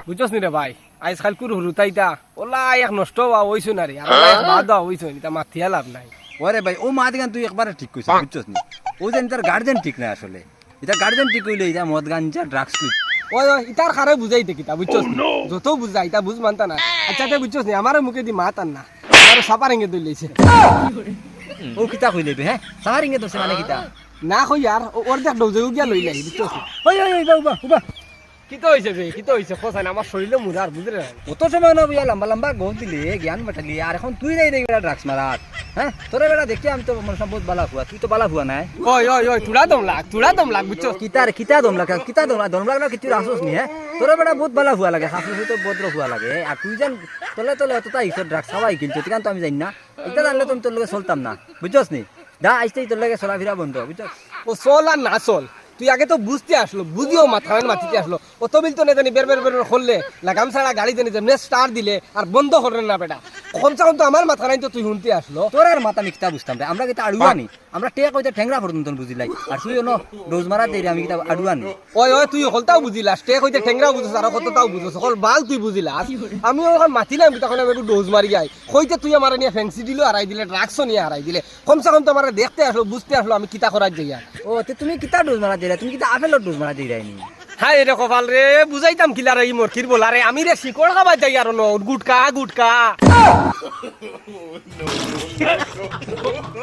বুঝছস নি রে ভাই আজকাল কুর হুরুতাইতা ওলা এক নষ্ট হওয়া হইছো না রে আর এক বাদ হওয়া হইছো নি তা মাথিয়া লাভ নাই। ওরে ভাই ও মা দিগান তুই একবারে ঠিক কইছিস বুঝছস নি ও যেন তার গার্জেন ঠিক না আসলে এটা গার্জেন ঠিক হইলে এটা মদ গাঞ্জা ড্রাগস তুই ওই ওই ইতার খারে বুঝাইতে কিতা বুঝছস নি যত বুঝাই তা বুঝ মানতা না। আচ্ছা তে বুঝছস নি আমার মুখে দি মাত আন না আমার সাপার এঙ্গে দই লইছে ও কিতা কইলে বে হ্যাঁ সাহারিঙ্গে দছে মানে কিতা না কই আর ওর দেখ ডোজে গিয়া লই লাই বুঝছস নি। ওই ওই ওই বাবা বাবা কিতা হইছে বে কিতা হইছে খোসান আমার শরীরে মুরার বুঝরে না কত সময় না বুয়া লম্বা লম্বা গো দিলে জ্ঞান বাটালি আর এখন তুই নাই রে ড্রাগস মারাত হ্যাঁ তোরে বেটা দেখি আমি তো মনে বহুত বালা হুয়া তুই তো বালা হুয়া নাই ওই ওই ওই তুড়া দম লাগ বুঝছস কিতা দম লাগা দম লাগা কিছু রাসোস নি হ্যাঁ তোরে বেটা বহুত বালা হুয়া লাগে হাসু তো বদ্র হুয়া লাগে আর তুই জান তলে তলে অতটা ইসর ড্রাগস খাওয়াই কিনছ ঠিকান তো আমি জানি না এটা জানলে তো আমি তোর লগে চলতাম না বুঝছস নি দা আইতেই তোর লগে চলাফেরা বন্ধ বুঝছস ও চল আর না চল তুই আগে তো বুঝতে আসলো বুঝিও মাথায় মাটিতে আসলো অত বিল তো না জানি বের করলে লাগাম ছাড়া গাড়ি জানি যেমনি স্টার দিলে আর বন্ধ করলেন না বেটা কমসে কম তো আমার মাথা নাই তো তুই শুনতে আসলো তোর আর মাথা আমি কিতা বুঝতাম রে আমরা কিতা আড়ুয়ানি আমরা টেক কইতে ঠ্যাংরা পর্যন্ত বুঝিলাই আর তুই ন ডোজ মারা দেই আমি কিতা আড়ুয়ানি ওই ওই তুই হলতাও বুঝিলাস টেক হইতে ঠেংরাও বুঝছ আর কতটাও বুঝছ সকল বাল তুই বুঝিলাস আমি ওখান মাতিলাম তখন আমি একটু ডোজ মারি যাই কইতে তুই আমার নিয়ে ফ্যান্সি দিল হারাই দিলে ড্রাগসও নিয়ে হারাই দিলে কমসে কম তো আমার দেখতে আসলো বুঝতে আসলো আমি কিতা করার যাই আর ও তে তুমি কিতা ডোজ মারা দেই তুমি কিতা আপেলের ডোজ মারা দেই রাইনি হ্যাঁ রে কপাল রে বুঝাইতাম কিলা রে মরকির বলা রে আমি রে শিকড় খাবার যাই আর গুটকা